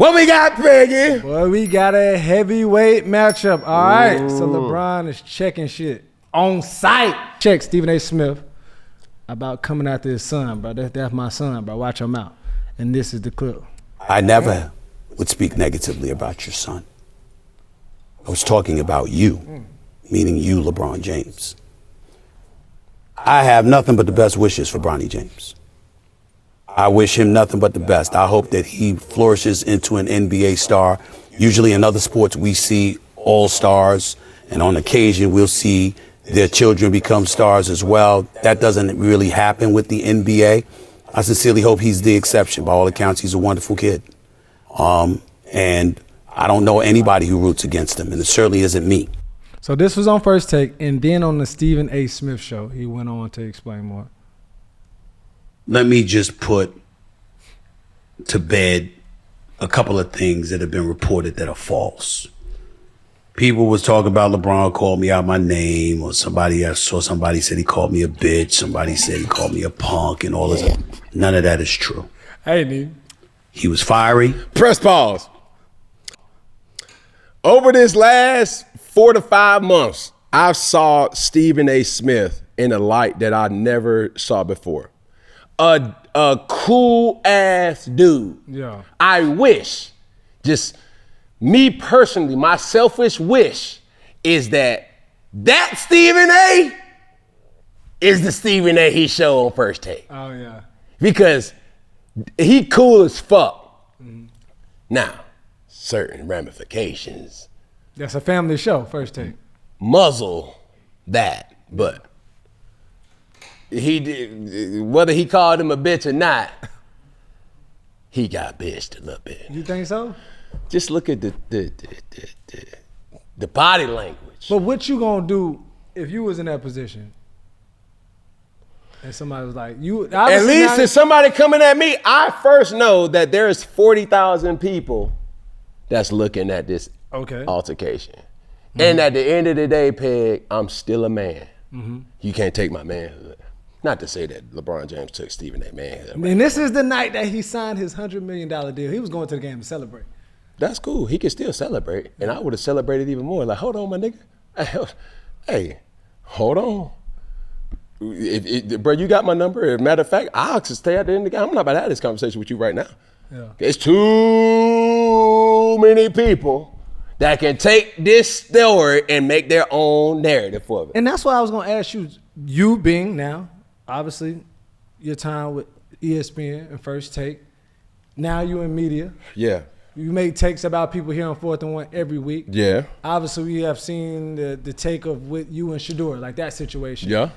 What we got, Peggy? Well, we got a heavyweight matchup. All right. So LeBron is checking shit on site. Check Stephen A. Smith about coming after his son, bro. That's my son, bro. Watch him out. And this is the clip. I never would speak negatively about your son. I was talking about you, meaning you, LeBron James. I have nothing but the best wishes for Bronny James. I wish him nothing but the best. I hope that he flourishes into an NBA star. Usually in other sports, we see all stars, and on occasion, we'll see their children become stars as well. That doesn't really happen with the NBA. I sincerely hope he's the exception. By all accounts, he's a wonderful kid. And I don't know anybody who roots against him, and it certainly isn't me. So this was on First Take, and then on the Stephen A. Smith show, he went on to explain more. Let me just put to bed a couple of things that have been reported that are false. People was talking about LeBron called me out my name, or I saw somebody said he called me a bitch. Somebody said he called me a punk and all this. None of that is true. Hey, dude. He was fiery. Press pause. Over this last 4 to 5 months, I saw Stephen A. Smith in a light that I never saw before. A cool ass dude. Yeah. I wish, just me personally, my selfish wish is that Stephen A. is the Stephen A. he showed on First Take. Oh, yeah. Because he cool as fuck. Mm-hmm. Now, certain ramifications. That's a family show, First Take. Muzzle that, but he did, whether he called him a bitch or not, he got bitched a little bit. You think so? Just look at the body language. But what you gonna do if you was in that position? And somebody was like, at least if somebody coming at me, I first know that there's 40,000 people that's looking at this altercation. Mm-hmm. And at the end of the day, Peg, I'm still a man. Mm-hmm. You can't take my manhood. Not to say that LeBron James took Stephen A. manhood. And this is the night that he signed his $100 million deal. He was going to the game to celebrate. That's cool. He can still celebrate. And I would have celebrated even more. Like, hold on, my nigga. Hey, hold on. Bro, you got my number. As a matter of fact, I'll stay at the end of the game. I'm not about to have this conversation with you right now. Yeah. There's too many people that can take this story and make their own narrative for it. And that's why I was going to ask you, you being now, obviously, your time with ESPN and First Take, now you in media. Yeah. You make takes about people here on 4th and 1 every week. Yeah. Obviously, we have seen the take of with you and Shador, like that situation. Yeah.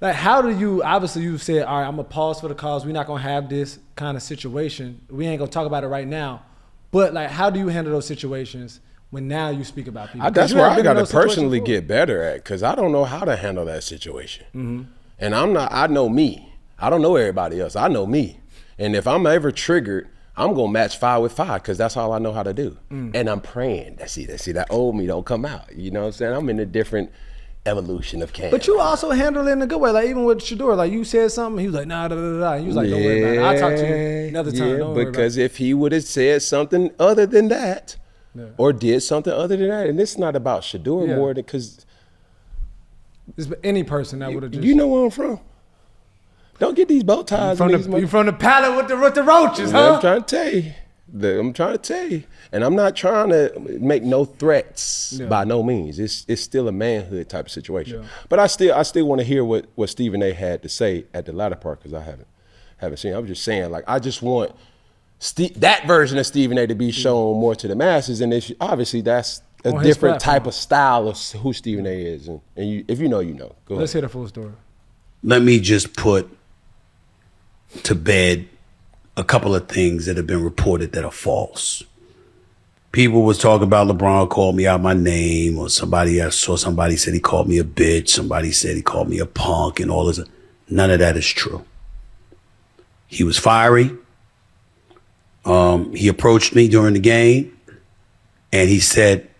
Like, how do you, obviously you said, all right, I'm going to pause for the cause. We're not going to have this kind of situation. We ain't going to talk about it right now. But, like, how do you handle those situations when now you speak about people? That's where I got to personally get better at, because I don't know how to handle that situation. Mm-hmm. And I know me. I don't know everybody else. I know me. And if I'm ever triggered, I'm going to match 5 with 5, because that's all I know how to do. And I'm praying. That old me don't come out. You know what I'm saying? I'm in a different evolution of Cam. But you also handle it in a good way. Like, even with Shador, like, you said something, he was like, nah, da, da, da. And you was like, don't worry about it. I'll talk to you another time. Yeah, don't worry because about it. if he would have said something other than that, or did something other than that, and it's not about Shador more than, because it's any person that would have just. You know where I'm from. Don't get these bow ties. You from the pallet with the roaches, huh? I'm trying to tell you. And I'm not trying to make no threats by no means. It's still a manhood type of situation. Yeah. But I still want to hear what Stephen A. had to say at the latter part, because I haven't seen it. I was just saying, like, I just want that version of Stephen A. to be shown more to the masses. And obviously that's a different type of style of who Stephen A. is. And if you know, you know. Go Let's ahead. hear the full story. Let me just put to bed a couple of things that have been reported that are false. People was talking about LeBron called me out my name, or I saw somebody said he called me a bitch. Somebody said he called me a punk and all this. None of that is true. He was fiery. He approached me during the game and he said,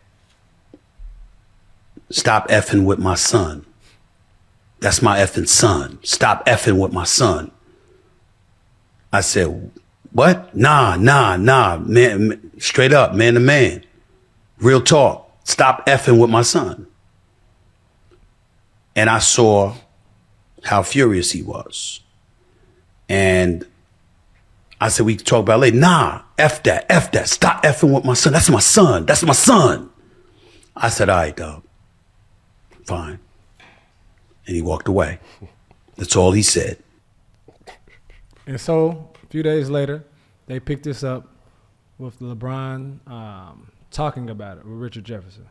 stop effing with my son. That's my effing son. Stop effing with my son. I said, What? Nah, man, straight up, man to man. Real talk. Stop effing with my son. And I saw how furious he was. And I said, we can talk about it later. Nah, F that. Stop effing with my son. That's my son. I said, all right, dog. Fine. And he walked away. That's all he said. And so, a few days later, they picked this up with LeBron talking about it with Richard Jefferson.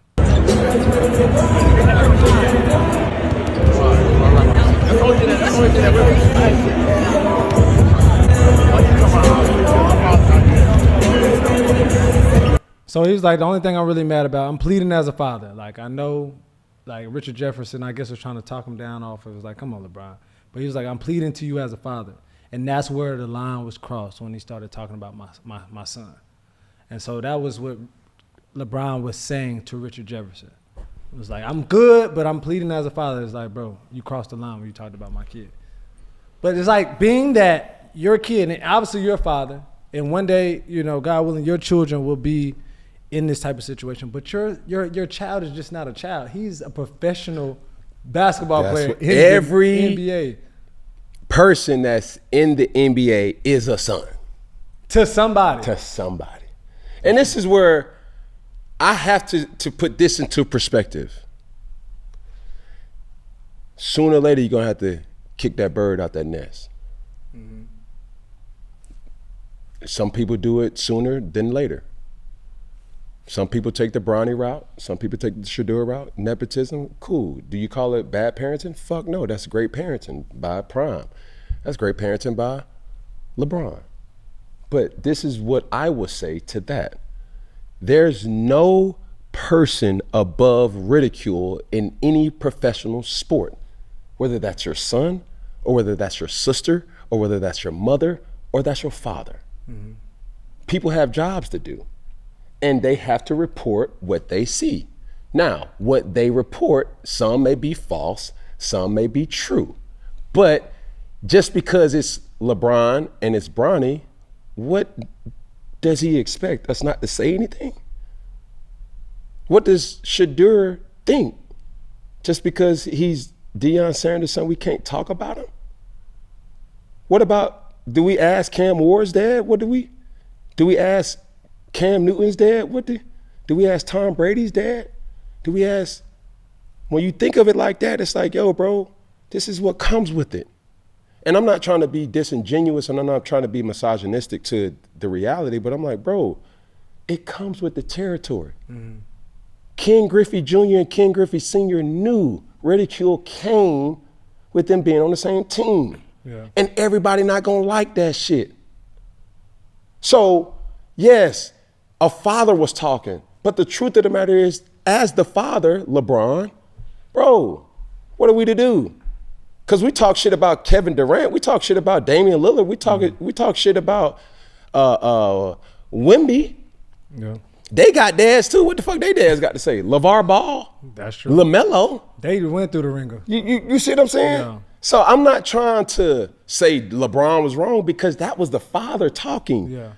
So he was like, the only thing I'm really mad about, I'm pleading as a father. Like, I know, like, Richard Jefferson, I guess, was trying to talk him down off. It was like, come on, LeBron. But he was like, I'm pleading to you as a father. And that's where the line was crossed when he started talking about my son. And so that was what LeBron was saying to Richard Jefferson. It was like, I'm good, but I'm pleading as a father. It's like, bro, you crossed the line when you talked about my kid. But it's like, being that your kid, and obviously you're a father, and one day, you know, God willing, your children will be in this type of situation. But your child is just not a child. He's a professional basketball player in every the NBA. Person that's in the NBA is a son. To somebody. And this is where I have to put this into perspective. Sooner or later, you're going to have to kick that bird out that nest. Mm-hmm. Some people do it sooner than later. Some people take the Bronny route. Some people take the Shador route. Nepotism, cool. Do you call it bad parenting? Fuck no, that's great parenting by Prime. That's great parenting by LeBron. But this is what I will say to that. There's no person above ridicule in any professional sport, whether that's your son or whether that's your sister or whether that's your mother or that's your father. Mm-hmm. People have jobs to do. And they have to report what they see. Now, what they report, some may be false, some may be true. But just because it's LeBron and it's Bronny, what does he expect us not to say anything? What does Shador think? Just because he's Deion Sanders' son, we can't talk about him? What about, do we ask Cam Ward's dad? Do we ask Cam Newton's dad? Do we ask Tom Brady's dad? Do we ask, when you think of it like that, it's like, yo, bro, this is what comes with it. And I'm not trying to be disingenuous and I'm not trying to be misogynistic to the reality, but I'm like, bro, it comes with the territory. Mm-hmm. Ken Griffey Jr. and Ken Griffey Sr. knew ridicule came with them being on the same team. Yeah. And everybody not gonna like that shit. So, yes, a father was talking, but the truth of the matter is, as the father, LeBron, bro, what are we to do? Because we talk shit about Kevin Durant, we talk shit about Damian Lillard, we talk shit about Wemby. Yeah. They got dads too. What the fuck they dads got to say? LeVar Ball. That's true. LaMelo. They went through the ringer. You see what I'm saying? Yeah. So I'm not trying to say LeBron was wrong because that was the father talking. Yeah.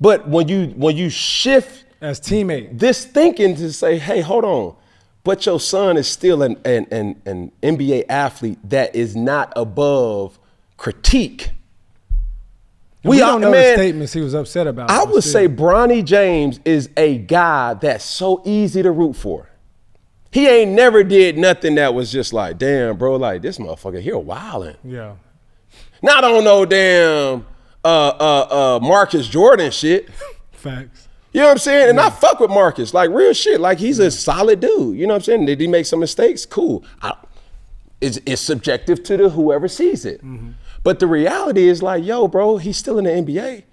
But when you shift as teammate this thinking to say, hey, hold on, but your son is still an NBA athlete that is not above critique. We don't know the statements he was upset about. I would say Bronny James is a guy that's so easy to root for. He ain't never did nothing that was just like, damn, bro, like this motherfucker here wilding. Yeah. Not on no damn Marcus Jordan shit. Facts. You know what I'm saying? And I fuck with Marcus, like real shit. Like he's a solid dude. You know what I'm saying? Did he make some mistakes? Cool. It's subjective to the whoever sees it. Mm-hmm. But the reality is like, yo, bro, he's still in the NBA.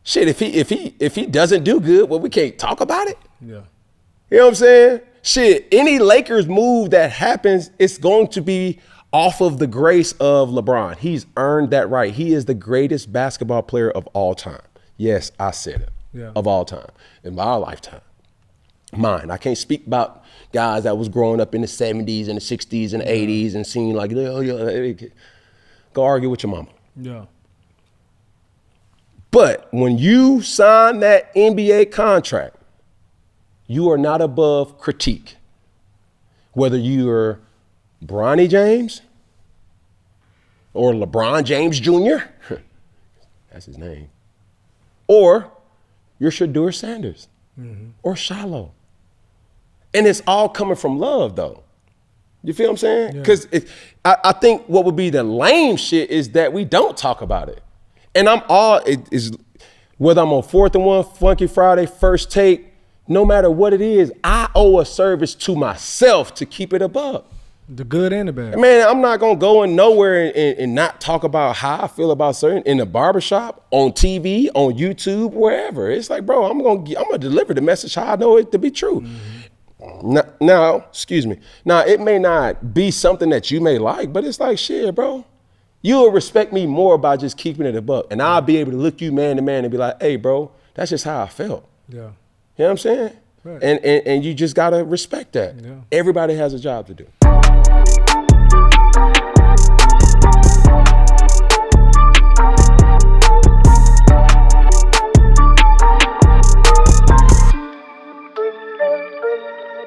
Shit, if he doesn't do good, well, we can't talk about it. Yeah. You know what I'm saying? Shit, any Lakers move that happens, it's going to be off of the grace of LeBron. He's earned that right. He is the greatest basketball player of all time. Yes, I said it. Yeah. Of all time, in my lifetime. Mine. I can't speak about guys that was growing up in the 70s and the 60s and the 80s and seeing like, oh, yeah, go argue with your mama. Yeah. But when you sign that NBA contract, you are not above critique. Whether you're Bronny James or LeBron James Jr., that's his name, or you're Shedeur Sanders or Shiloh. And it's all coming from love, though. You feel what I'm saying? Because I think what would be the lame shit is that we don't talk about it. And whether I'm on 4th and 1, Funky Friday, First Take, no matter what it is, I owe a service to myself to keep it above. The good and the bad. Man, I'm not gonna go in nowhere and not talk about how I feel about certain in the barbershop, on TV, on YouTube, wherever. It's like, bro, I'm gonna deliver the message how I know it to be true. Now, excuse me. Now, it may not be something that you may like, but it's like, shit, bro. You'll respect me more by just keeping it a buck. And I'll be able to look you man to man and be like, hey, bro, that's just how I felt. Yeah. You know what I'm saying? Right. And you just gotta respect that. Yeah. Everybody has a job to do.